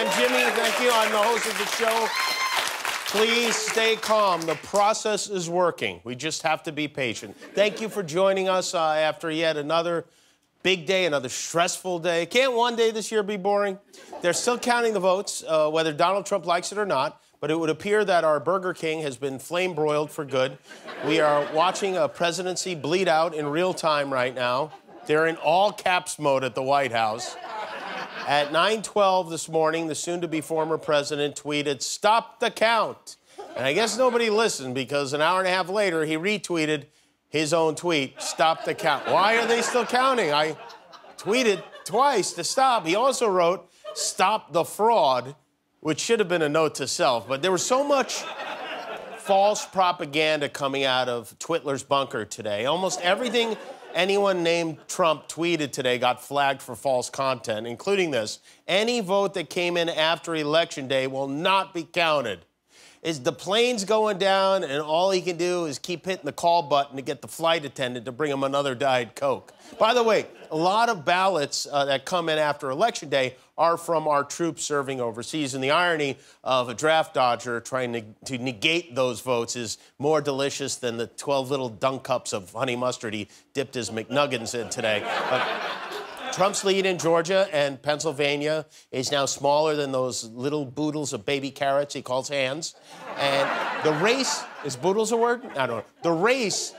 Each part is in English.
I'm Jimmy. Thank you. I'm the host of the show. Please stay calm. The process is working. We just have to be patient. Thank you for joining us after yet another big day, another stressful day. Can't one day this year be boring? They're still counting the votes, whether Donald Trump likes it or not, but it would appear that our Burger King has been flame-broiled for good. We are watching a presidency bleed out in real time right now. They're in all caps mode at the White House. At 9:12 this morning, the soon-to-be former president tweeted, "Stop the count." And I guess nobody listened because an hour and a half later, he retweeted his own tweet, "Stop the count." Why are they still counting? I tweeted twice to stop. He also wrote, "Stop the fraud," which should have been a note to self. But there was so much false propaganda coming out of Twitler's bunker today. Almost everything anyone named Trump tweeted today got flagged for false content, including this: any vote that came in after Election Day will not be counted. Is the plane's going down and all he can do is keep hitting the call button to get the flight attendant to bring him another Diet Coke. By the way, a lot of ballots that come in after Election Day are from our troops serving overseas, and the irony of a draft dodger trying to negate those votes is more delicious than the 12 little dunk cups of honey mustard he dipped his McNuggets in today. Trump's lead in Georgia and Pennsylvania is now smaller than those little boodles of baby carrots he calls hands. And the race, is boodles a word? I don't know. The race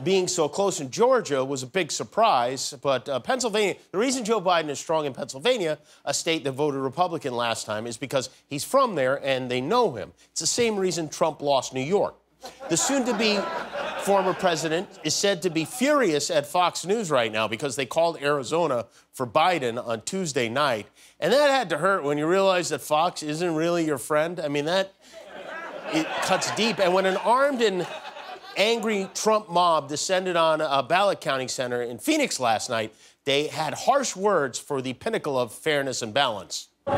being so close in Georgia was a big surprise, but Pennsylvania, the reason Joe Biden is strong in Pennsylvania, a state that voted Republican last time, is because he's from there and they know him. It's the same reason Trump lost New York. The soon-to-be former president is said to be furious at Fox News right now because they called Arizona for Biden on Tuesday night. And that had to hurt when you realize that Fox isn't really your friend. I mean, it cuts deep. And when an armed and angry Trump mob descended on a ballot counting center in Phoenix last night, they had harsh words for the pinnacle of fairness and balance. And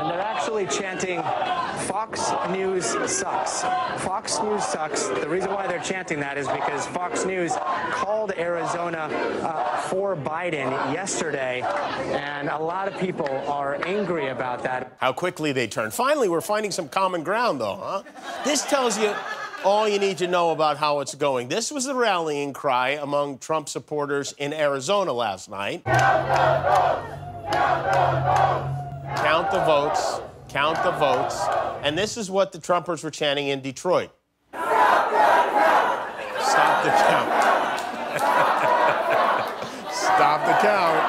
they're actually chanting, "Fox News sucks. Fox News sucks." The reason why they're chanting that is because Fox News called Arizona for Biden yesterday, and a lot of people are angry about that. How quickly they turn. Finally, we're finding some common ground, though, huh? This tells you all you need to know about how it's going. This was the rallying cry among Trump supporters in Arizona last night. Count the votes. Count the votes. And this is what the Trumpers were chanting in Detroit. Stop the count. Stop the count.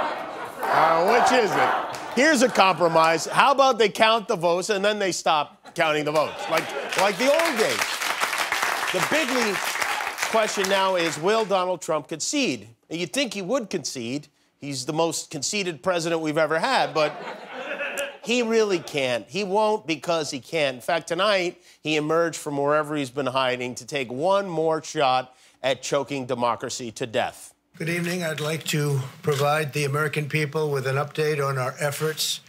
Which is it? Here's a compromise. How about they count the votes and then they stop counting the votes, like the old days? The bigly question now is, will Donald Trump concede? You'd think he would concede. He's the most conceited president we've ever had, but he really can't. He won't because he can't. In fact, tonight, he emerged from wherever he's been hiding to take one more shot at choking democracy to death. Good evening. I'd like to provide the American people with an update on our efforts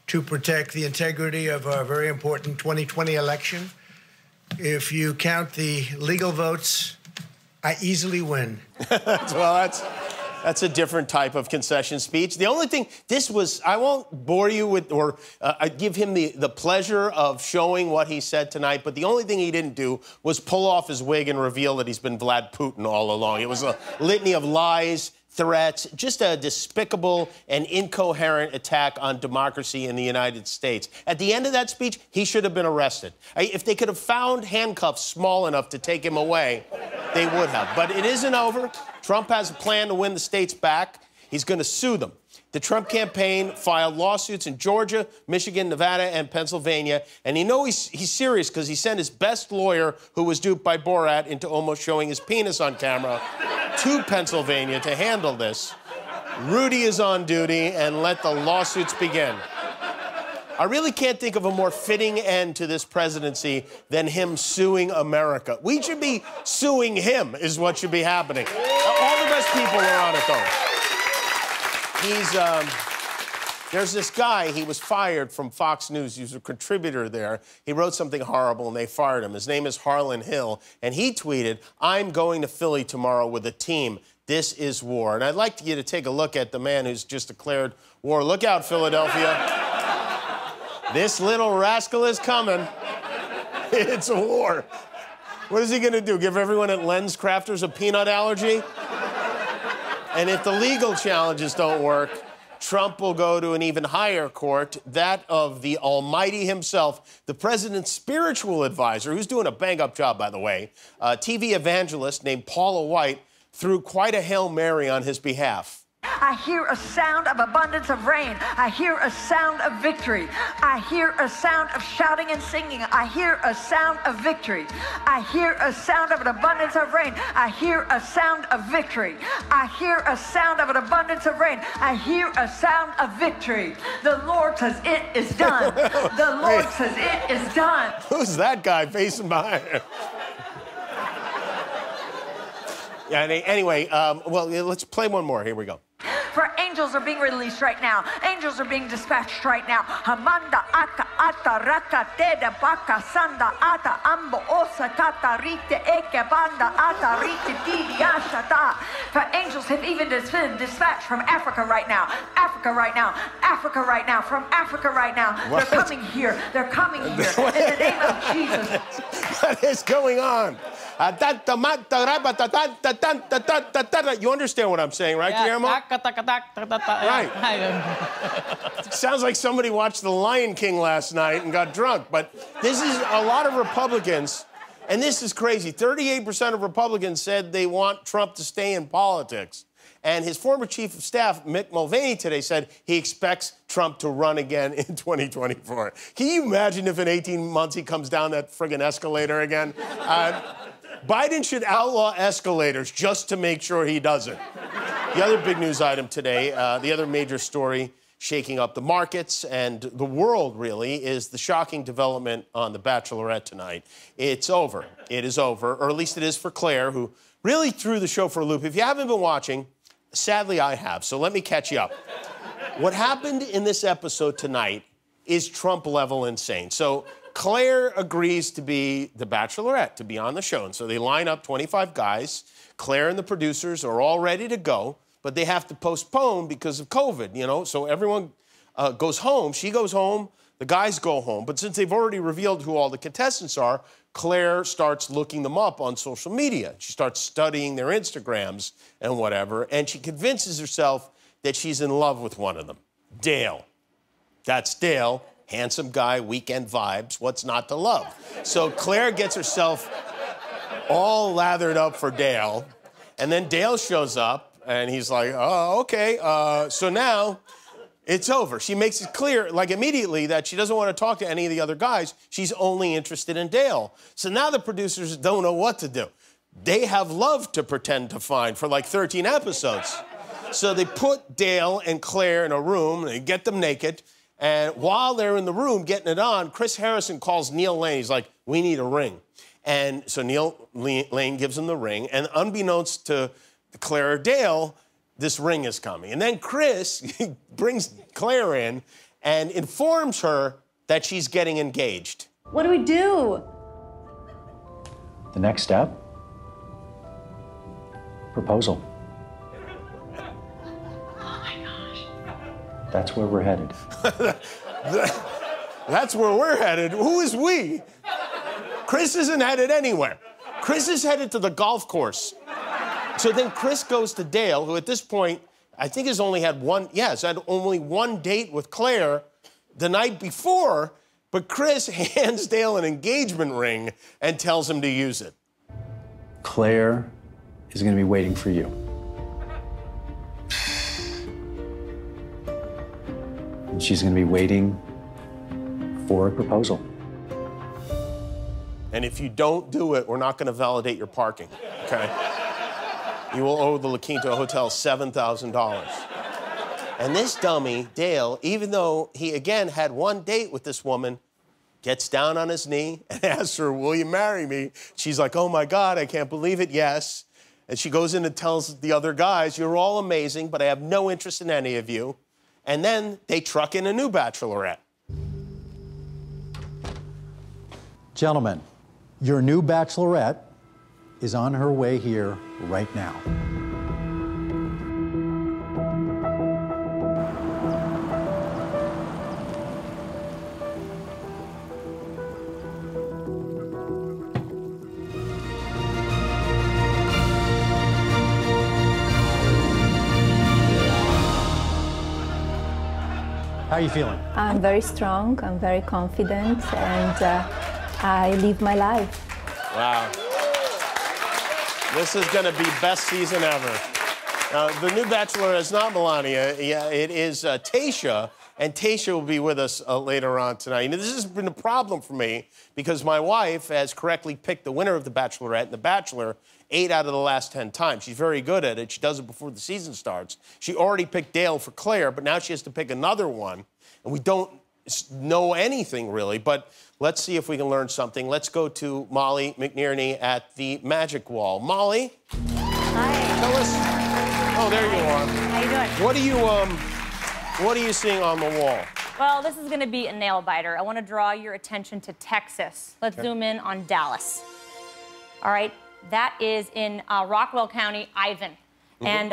to protect the integrity of our very important 2020 election. If you count the legal votes, I easily win. Well, that's a different type of concession speech. The only thing, I won't bore you with, or give him the pleasure of showing what he said tonight, but the only thing he didn't do was pull off his wig and reveal that he's been Vlad Putin all along. It was a litany of lies, threats, just a despicable and incoherent attack on democracy in the United States. At the end of that speech, he should have been arrested. If they could have found handcuffs small enough to take him away, they would have. But it isn't over. Trump has a plan to win the states back. He's going to sue them. The Trump campaign filed lawsuits in Georgia, Michigan, Nevada, and Pennsylvania. And you know he's serious because he sent his best lawyer, who was duped by Borat into almost showing his penis on camera, to Pennsylvania to handle this. Rudy is on duty, and let the lawsuits begin. I really can't think of a more fitting end to this presidency than him suing America. We should be suing him, is what should be happening. All the best people are on it, though. There's this guy, he was fired from Fox News. He was a contributor there. He wrote something horrible, and they fired him. His name is Harlan Hill, and he tweeted, "I'm going to Philly tomorrow with a team. This is war. And I'd like you to take a look at the man who's just declared war. Look out, Philadelphia. This little rascal is coming. It's a war. What is he going to do? Give everyone at Lens Crafters a peanut allergy? And if the legal challenges don't work, Trump will go to an even higher court, that of the Almighty himself, the president's spiritual advisor, who's doing a bang-up job, by the way, a TV evangelist named Paula White, threw quite a Hail Mary on his behalf. I hear a sound of abundance of rain. I hear a sound of victory. I hear a sound of shouting and singing. I hear a sound of victory. I hear a sound of an abundance of rain. I hear a sound of victory. I hear a sound of an abundance of rain. I hear a sound of victory. The Lord says it is done. The Lord says it is done. Who's that guy facing behind him? Yeah, anyway, well, let's play one more. Here we go. For angels are being released right now. Angels are being dispatched right now. Hamanda aka ata raka teda baka sanda ata ambo osa tata rite eke banda ata rite didi ashata. For angels have even been dispatched from Africa right now. Africa right now. Africa right now. From Africa right now. What? They're coming here. They're coming here. In the name of Jesus. What is going on? You understand what I'm saying, right, Guillermo? Right. Sounds like somebody watched The Lion King last night and got drunk. But this is a lot of Republicans, and this is crazy. 38% of Republicans said they want Trump to stay in politics. And his former chief of staff, Mick Mulvaney, today said he expects Trump to run again in 2024. Can you imagine if in 18 months he comes down that friggin' escalator again? Biden should outlaw escalators just to make sure he doesn't. The other big news item today, the other major story shaking up the markets and the world, really, is the shocking development on The Bachelorette tonight. It's over. It is over, or at least it is for Claire, who really threw the show for a loop. If you haven't been watching, sadly I have, so let me catch you up. What happened in this episode tonight is Trump-level insane. So Claire agrees to be the Bachelorette, to be on the show. And so they line up 25 guys. Claire and the producers are all ready to go, but they have to postpone because of COVID, you know? So everyone goes home. She goes home. The guys go home. But since they've already revealed who all the contestants are, Claire starts looking them up on social media. She starts studying their Instagrams and whatever, and she convinces herself that she's in love with one of them, Dale. That's Dale. Handsome guy, weekend vibes, what's not to love? So Claire gets herself all lathered up for Dale, and then Dale shows up, and he's like, oh, okay, so now it's over. She makes it clear, like immediately, that she doesn't want to talk to any of the other guys. She's only interested in Dale. So now the producers don't know what to do. They have love to pretend to find for like 13 episodes. So they put Dale and Claire in a room, they get them naked, and while they're in the room getting it on, Chris Harrison calls Neil Lane. He's like, we need a ring. And so Neil Lane gives him the ring, and unbeknownst to Claire or Dale, this ring is coming. And then Chris brings Claire in and informs her that she's getting engaged. What do we do? The next step? Proposal. That's where we're headed. That's where we're headed. Who is we? Chris isn't headed anywhere. Chris is headed to the golf course. So then Chris goes to Dale, who at this point, I think has only had only one date with Claire the night before, but Chris hands Dale an engagement ring and tells him to use it. Claire is going to be waiting for you. And she's going to be waiting for a proposal. And if you don't do it, we're not going to validate your parking, okay? You will owe the La Quinta Hotel $7,000. And this dummy, Dale, even though he, again, had one date with this woman, gets down on his knee and asks her, will you marry me? She's like, oh, my God, I can't believe it, yes. And she goes in and tells the other guys, you're all amazing, but I have no interest in any of you. And then they truck in a new Bachelorette. Gentlemen, your new Bachelorette is on her way here right now. How are you feeling? I'm very strong, I'm very confident, and I live my life. Wow. This is going to be best season ever. The new Bachelorette is not Melania. Yeah, it is Tayshia, and Tayshia will be with us later on tonight. And this has been a problem for me because my wife has correctly picked the winner of The Bachelorette and The Bachelor 8 out of the last 10 times. She's very good at it. She does it before the season starts. She already picked Dale for Claire, but now she has to pick another one, and we don't know anything really, but let's see if we can learn something. Let's go to Molly McNerney at the Magic Wall. Molly? Hi. Tell us. Oh, there you are. How you doing? What are you seeing on the wall? Well, this is going to be a nail biter. I want to draw your attention to Texas. Let's zoom in on Dallas. All right, that is in Rockwell County, Ivan. And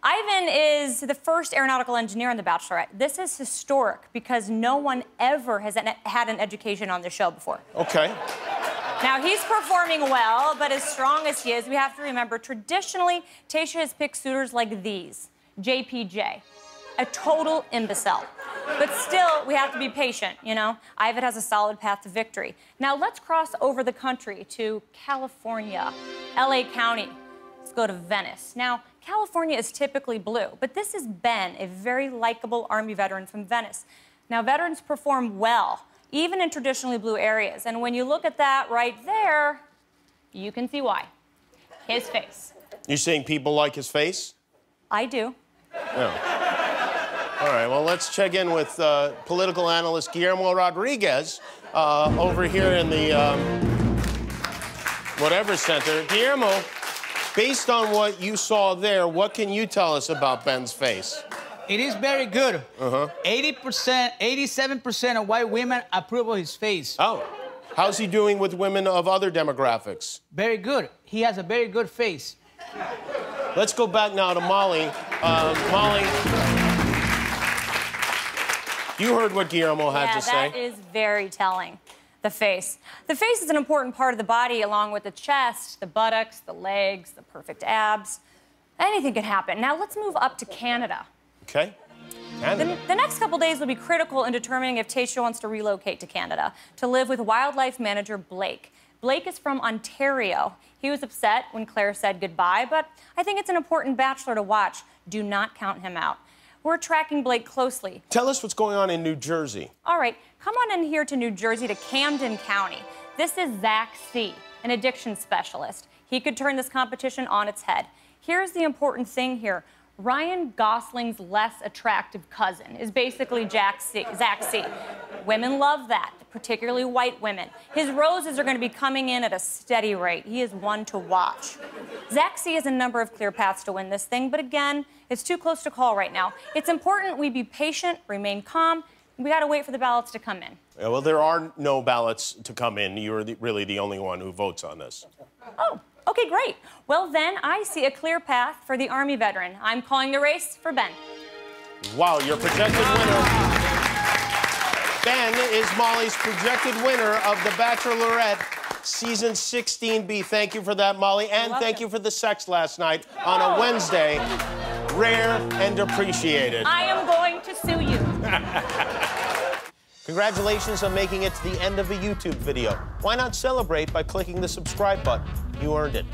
Ivan is the first aeronautical engineer on The Bachelorette. This is historic because no one ever has had an education on the show before. Okay. Now, he's performing well, but as strong as he is, we have to remember, traditionally, Tayshia has picked suitors like these. JPJ, a total imbecile. But still, we have to be patient, you know? Ivan has a solid path to victory. Now, let's cross over the country to California, LA County. Let's go to Venice. Now, California is typically blue, but this is Ben, a very likable Army veteran from Venice. Now, veterans perform well, even in traditionally blue areas. And when you look at that right there, you can see why. His face. You saying people like his face? I do. Yeah. All right, well, let's check in with political analyst Guillermo Rodriguez over here in the whatever center. Guillermo, based on what you saw there, what can you tell us about Ben's face? It is very good. 80%, 87% of white women approve of his face. Oh. How's he doing with women of other demographics? Very good. He has a very good face. Let's go back now to Molly. Molly, you heard what Guillermo had to say. Yeah, that is very telling. The face. The face is an important part of the body, along with the chest, the buttocks, the legs, the perfect abs. Anything could happen. Now let's move up to Canada. Okay. Canada. The next couple days will be critical in determining if Tayshia wants to relocate to Canada to live with wildlife manager Blake. Blake is from Ontario. He was upset when Claire said goodbye, but I think it's an important Bachelor to watch. Do not count him out. We're tracking Blake closely. Tell us what's going on in New Jersey. All right, come on in here to New Jersey, to Camden County. This is Zach C., an addiction specialist. He could turn this competition on its head. Here's the important thing here. Ryan Gosling's less attractive cousin is basically Zach C. Women love that, particularly white women. His roses are going to be coming in at a steady rate. He is one to watch. Zach C. has a number of clear paths to win this thing, but again, it's too close to call right now. It's important we be patient, remain calm. We got to wait for the ballots to come in. Yeah, well, there are no ballots to come in. You're really the only one who votes on this. Oh. Okay, great. Well, then I see a clear path for the Army veteran. I'm calling the race for Ben. Wow, your projected winner. Ben is Molly's projected winner of The Bachelorette Season 16B. Thank you for that, Molly. And thank you for the sex last night on a Wednesday. Rare and appreciated. I am going to sue you. Congratulations on making it to the end of a YouTube video. Why not celebrate by clicking the subscribe button? You earned it.